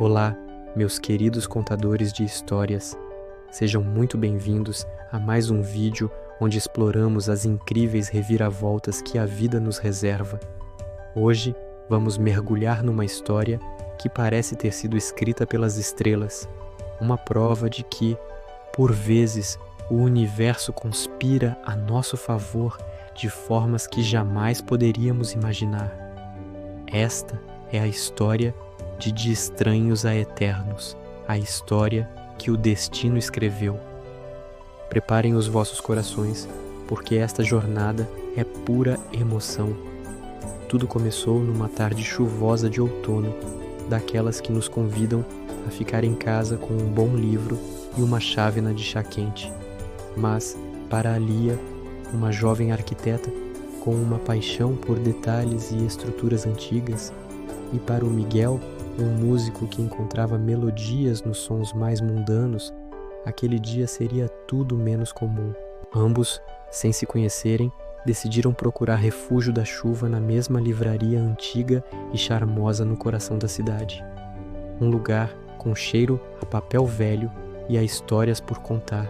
Olá, meus queridos contadores de histórias. Sejam muito bem-vindos a mais um vídeo onde exploramos as incríveis reviravoltas que a vida nos reserva. Hoje, vamos mergulhar numa história que parece ter sido escrita pelas estrelas, uma prova de que, por vezes, o universo conspira a nosso favor de formas que jamais poderíamos imaginar. Esta é a história de Estranhos a Eternos, a história que o destino escreveu. Preparem os vossos corações, porque esta jornada é pura emoção. Tudo começou numa tarde chuvosa de outono, daquelas que nos convidam a ficar em casa com um bom livro e uma chávena de chá quente. Mas, para a Lia, uma jovem arquiteta com uma paixão por detalhes e estruturas antigas, e para o Miguel, um músico que encontrava melodias nos sons mais mundanos, aquele dia seria tudo menos comum. Ambos, sem se conhecerem, decidiram procurar refúgio da chuva na mesma livraria antiga e charmosa no coração da cidade. Um lugar com cheiro a papel velho e a histórias por contar.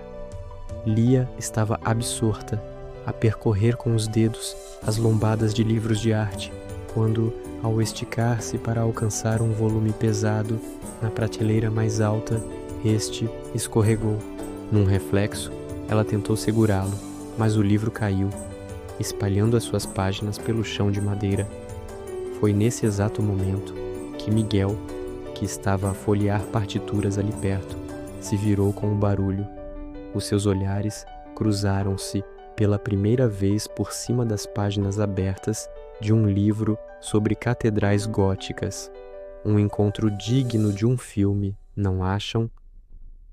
Lia estava absorta, a percorrer com os dedos as lombadas de livros de arte, quando, ao esticar-se para alcançar um volume pesado na prateleira mais alta, este escorregou. Num reflexo, ela tentou segurá-lo, mas o livro caiu, espalhando as suas páginas pelo chão de madeira. Foi nesse exato momento que Miguel, que estava a folhear partituras ali perto, se virou com um barulho. Os seus olhares cruzaram-se pela primeira vez por cima das páginas abertas de um livro sobre catedrais góticas. Um encontro digno de um filme, não acham?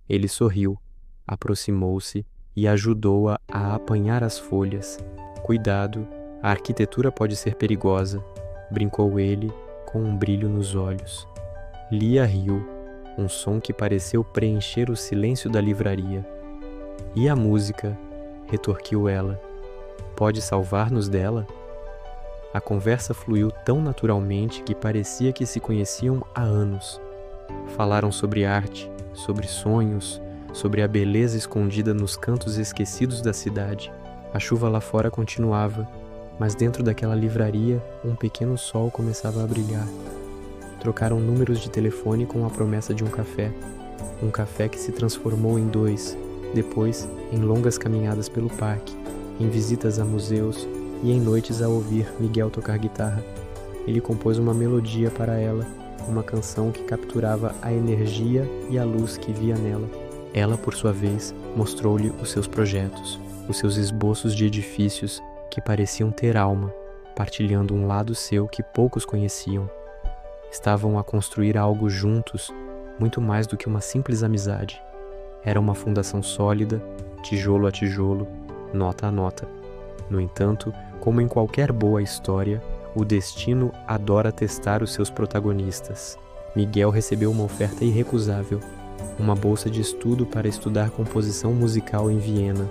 Ele sorriu, aproximou-se e ajudou-a a apanhar as folhas. Cuidado, a arquitetura pode ser perigosa, brincou ele com um brilho nos olhos. Lia riu, um som que pareceu preencher o silêncio da livraria. E a música? Retorquiu ela. Pode salvar-nos dela? A conversa fluiu tão naturalmente que parecia que se conheciam há anos. Falaram sobre arte, sobre sonhos, sobre a beleza escondida nos cantos esquecidos da cidade. A chuva lá fora continuava, mas dentro daquela livraria um pequeno sol começava a brilhar. Trocaram números de telefone com a promessa de um café que se transformou em dois, depois em longas caminhadas pelo parque, em visitas a museus e em noites a ouvir Miguel tocar guitarra. Ele compôs uma melodia para ela, uma canção que capturava a energia e a luz que via nela. Ela, por sua vez, mostrou-lhe os seus projetos, os seus esboços de edifícios que pareciam ter alma, partilhando um lado seu que poucos conheciam. Estavam a construir algo juntos, muito mais do que uma simples amizade. Era uma fundação sólida, tijolo a tijolo, nota a nota. No entanto, como em qualquer boa história, o destino adora testar os seus protagonistas. Miguel recebeu uma oferta irrecusável, uma bolsa de estudo para estudar composição musical em Viena,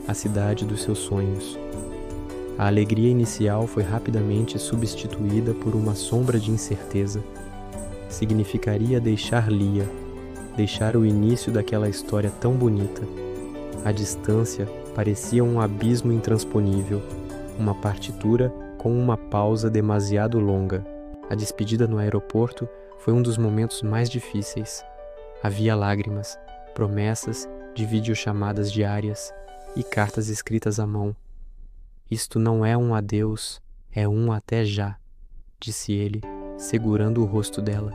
a cidade dos seus sonhos. A alegria inicial foi rapidamente substituída por uma sombra de incerteza. Significaria deixar Lia, deixar o início daquela história tão bonita. A distância parecia um abismo intransponível, uma partitura com uma pausa demasiado longa. A despedida no aeroporto foi um dos momentos mais difíceis. Havia lágrimas, promessas de videochamadas diárias e cartas escritas à mão. Isto não é um adeus, é um até já, disse ele, segurando o rosto dela.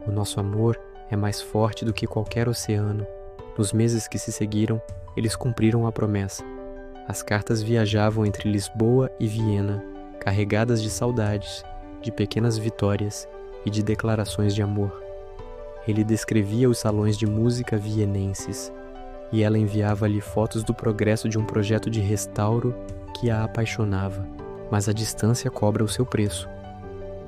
O nosso amor é mais forte do que qualquer oceano. Nos meses que se seguiram, eles cumpriram a promessa. As cartas viajavam entre Lisboa e Viena, carregadas de saudades, de pequenas vitórias e de declarações de amor. Ele descrevia os salões de música vienenses, e ela enviava-lhe fotos do progresso de um projeto de restauro que a apaixonava. Mas a distância cobra o seu preço.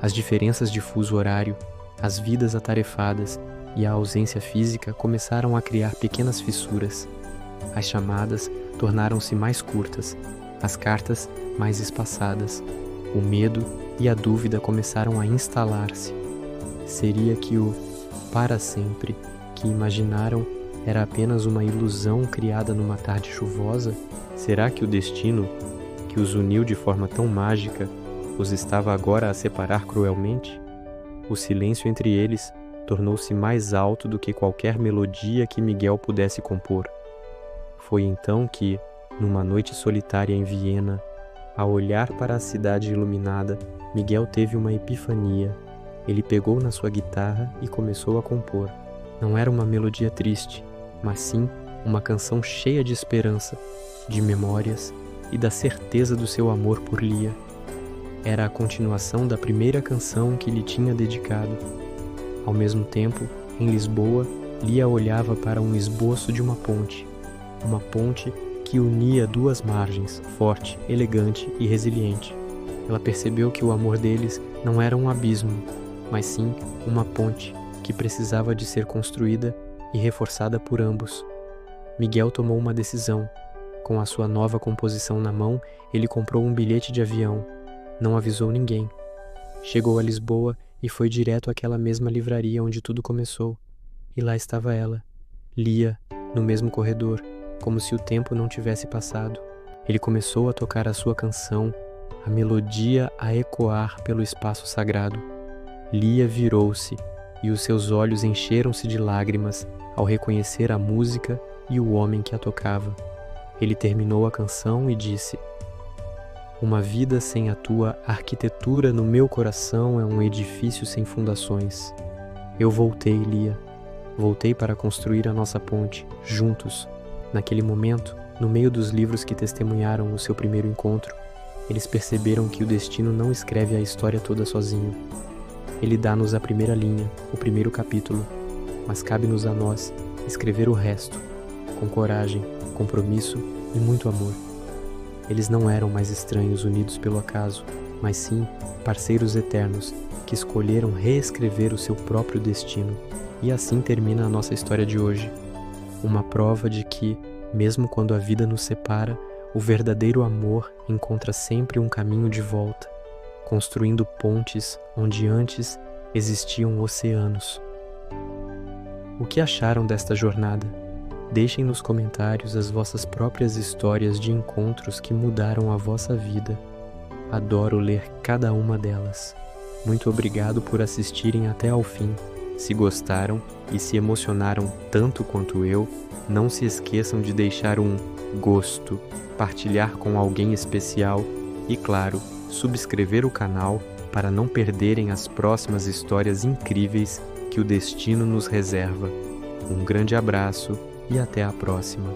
As diferenças de fuso horário, as vidas atarefadas e a ausência física começaram a criar pequenas fissuras. As chamadas tornaram-se mais curtas, as cartas mais espaçadas. O medo e a dúvida começaram a instalar-se. Seria que o para sempre, que imaginaram era apenas uma ilusão criada numa tarde chuvosa? Será que o destino, que os uniu de forma tão mágica, os estava agora a separar cruelmente? O silêncio entre eles tornou-se mais alto do que qualquer melodia que Miguel pudesse compor. Foi então que, numa noite solitária em Viena, ao olhar para a cidade iluminada, Miguel teve uma epifania. Ele pegou na sua guitarra e começou a compor. Não era uma melodia triste, mas sim uma canção cheia de esperança, de memórias e da certeza do seu amor por Lia. Era a continuação da primeira canção que lhe tinha dedicado. Ao mesmo tempo, em Lisboa, Lia olhava para um esboço de uma ponte que unia duas margens, forte, elegante e resiliente. Ela percebeu que o amor deles não era um abismo, mas sim uma ponte que precisava de ser construída e reforçada por ambos. Miguel tomou uma decisão. Com a sua nova composição na mão, ele comprou um bilhete de avião. Não avisou ninguém. Chegou a Lisboa e foi direto àquela mesma livraria onde tudo começou. E lá estava ela, Lia, no mesmo corredor, como se o tempo não tivesse passado. Ele começou a tocar a sua canção, a melodia a ecoar pelo espaço sagrado. Lia virou-se e os seus olhos encheram-se de lágrimas ao reconhecer a música e o homem que a tocava. Ele terminou a canção e disse: "Uma vida sem a tua arquitetura no meu coração é um edifício sem fundações. Eu voltei, Lia. Voltei para construir a nossa ponte, juntos." Naquele momento, no meio dos livros que testemunharam o seu primeiro encontro, eles perceberam que o destino não escreve a história toda sozinho. Ele dá-nos a primeira linha, o primeiro capítulo, mas cabe-nos a nós escrever o resto, com coragem, compromisso e muito amor. Eles não eram mais estranhos unidos pelo acaso, mas sim parceiros eternos que escolheram reescrever o seu próprio destino. E assim termina a nossa história de hoje. Uma prova de que, mesmo quando a vida nos separa, o verdadeiro amor encontra sempre um caminho de volta, construindo pontes onde antes existiam oceanos. O que acharam desta jornada? Deixem nos comentários as vossas próprias histórias de encontros que mudaram a vossa vida. Adoro ler cada uma delas. Muito obrigado por assistirem até ao fim. Se gostaram e se emocionaram tanto quanto eu, não se esqueçam de deixar um gosto, partilhar com alguém especial e, claro, subscrever o canal para não perderem as próximas histórias incríveis que o destino nos reserva. Um grande abraço e até a próxima.